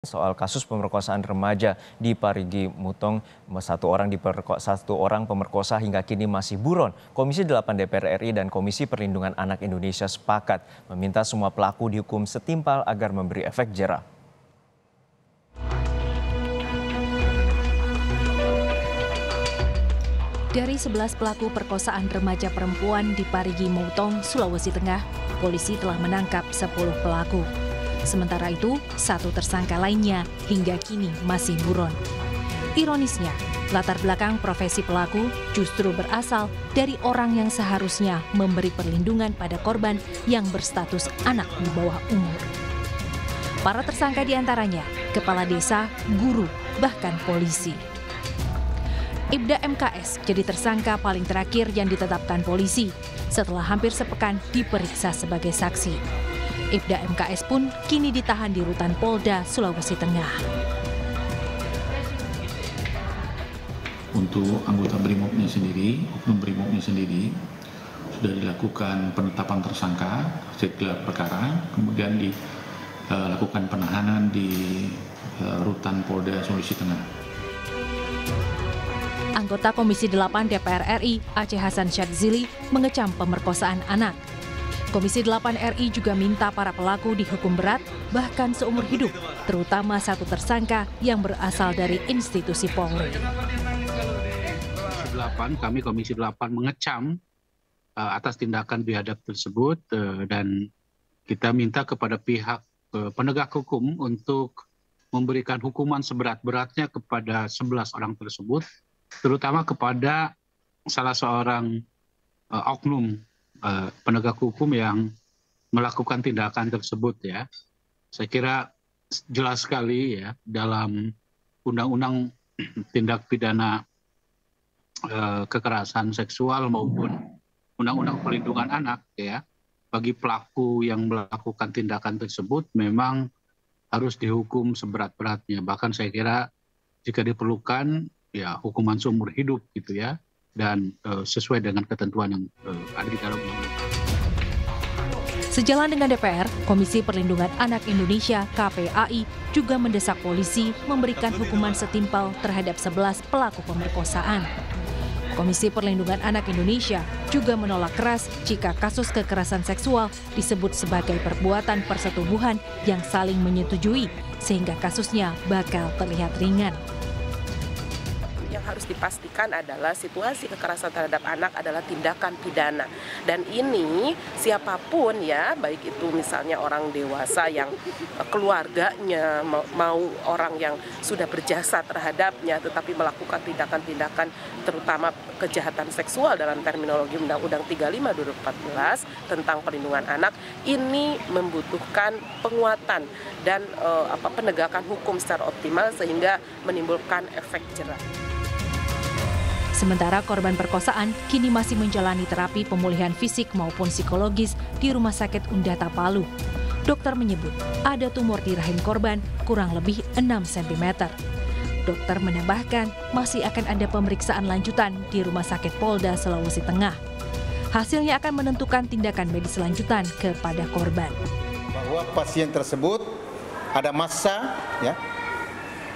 Soal kasus pemerkosaan remaja di Parigi Mutong, satu orang pemerkosa hingga kini masih buron. Komisi 8 DPR RI dan Komisi Perlindungan Anak Indonesia sepakat meminta semua pelaku dihukum setimpal agar memberi efek jera. Dari 11 pelaku perkosaan remaja perempuan di Parigi Mutong, Sulawesi Tengah, polisi telah menangkap 10 pelaku. Sementara itu, satu tersangka lainnya hingga kini masih buron. Ironisnya, latar belakang profesi pelaku justru berasal dari orang yang seharusnya memberi perlindungan pada korban yang berstatus anak di bawah umur. Para tersangka diantaranya kepala desa, guru, bahkan polisi. Ibda MKS jadi tersangka paling terakhir yang ditetapkan polisi setelah hampir sepekan diperiksa sebagai saksi. Ibda MKS pun kini ditahan di Rutan Polda, Sulawesi Tengah. Untuk anggota BRIMOB-nya sendiri, oknum BRIMOB-nya sendiri, sudah dilakukan penetapan tersangka, gelar perkara, kemudian dilakukan penahanan di Rutan Polda, Sulawesi Tengah. Anggota Komisi 8 DPR RI, Aceh Hasan Syadzili, mengecam pemerkosaan anak. Komisi 8 RI juga minta para pelaku dihukum berat, bahkan seumur hidup, terutama satu tersangka yang berasal dari institusi Polri. Kami Komisi 8 mengecam atas tindakan biadab tersebut dan kita minta kepada pihak penegak hukum untuk memberikan hukuman seberat-beratnya kepada 11 orang tersebut, terutama kepada salah seorang oknum penegak hukum yang melakukan tindakan tersebut ya. Saya kira jelas sekali ya dalam undang-undang tindak pidana kekerasan seksual maupun undang-undang perlindungan anak ya, bagi pelaku yang melakukan tindakan tersebut memang harus dihukum seberat-beratnya. Bahkan saya kira jika diperlukan ya hukuman seumur hidup gitu ya, dan sesuai dengan ketentuan yang ada di dalam undang-undang. Sejalan dengan DPR, Komisi Perlindungan Anak Indonesia (KPAI) juga mendesak polisi memberikan hukuman setimpal terhadap 11 pelaku pemerkosaan. Komisi Perlindungan Anak Indonesia juga menolak keras jika kasus kekerasan seksual disebut sebagai perbuatan persetubuhan yang saling menyetujui, sehingga kasusnya bakal terlihat ringan. Harus dipastikan adalah situasi kekerasan terhadap anak adalah tindakan pidana, dan ini siapapun ya, baik itu misalnya orang dewasa yang keluarganya mau orang yang sudah berjasa terhadapnya tetapi melakukan tindakan-tindakan terutama kejahatan seksual dalam terminologi Undang-Undang 35 2014 tentang perlindungan anak, ini membutuhkan penguatan dan penegakan hukum secara optimal sehingga menimbulkan efek jera. Sementara korban perkosaan kini masih menjalani terapi pemulihan fisik maupun psikologis di Rumah Sakit Undata Palu. Dokter menyebut ada tumor di rahim korban kurang lebih 6 cm. Dokter menambahkan masih akan ada pemeriksaan lanjutan di Rumah Sakit Polda, Sulawesi Tengah. Hasilnya akan menentukan tindakan medis lanjutan kepada korban. Bahwa pasien tersebut ada massa ya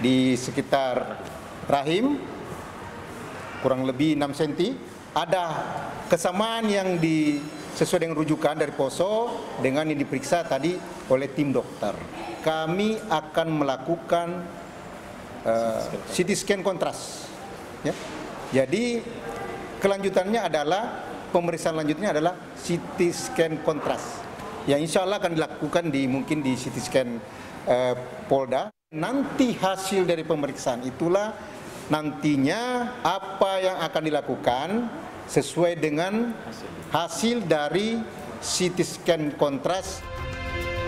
di sekitar rahim kurang lebih 6 cm, ada kesamaan yang sesuai dengan rujukan dari POSO dengan yang diperiksa tadi oleh tim dokter. Kami akan melakukan CT scan kontras. Ya. Jadi kelanjutannya adalah pemeriksaan lanjutnya adalah CT scan kontras, yang insya Allah akan dilakukan mungkin di CT scan Polda. Nanti hasil dari pemeriksaan itulah nantinya apa yang akan dilakukan sesuai dengan hasil dari CT scan kontras.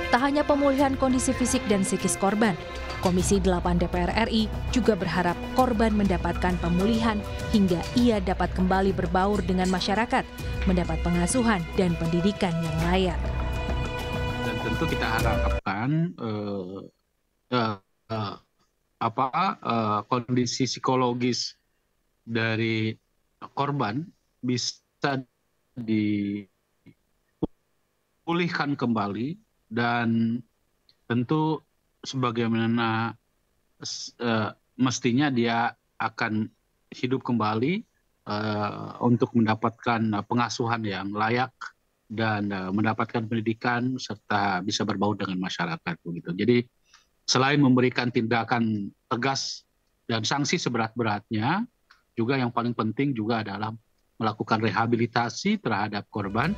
Tak hanya pemulihan kondisi fisik dan psikis korban, Komisi 8 DPR RI juga berharap korban mendapatkan pemulihan hingga ia dapat kembali berbaur dengan masyarakat, mendapat pengasuhan dan pendidikan yang layak. Dan tentu kita harapkan kondisi psikologis dari korban bisa dipulihkan kembali, dan tentu sebagaimana mestinya dia akan hidup kembali untuk mendapatkan pengasuhan yang layak dan mendapatkan pendidikan serta bisa berbaur dengan masyarakat begitu. Jadi selain memberikan tindakan tegas dan sanksi seberat-beratnya, juga yang paling penting juga adalah melakukan rehabilitasi terhadap korban.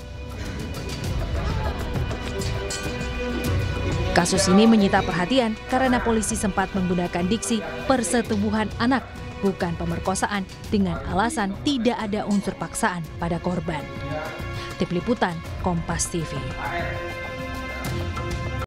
Kasus ini menyita perhatian karena polisi sempat menggunakan diksi persetubuhan anak, bukan pemerkosaan, dengan alasan tidak ada unsur paksaan pada korban. Tim Liputan, Kompas TV.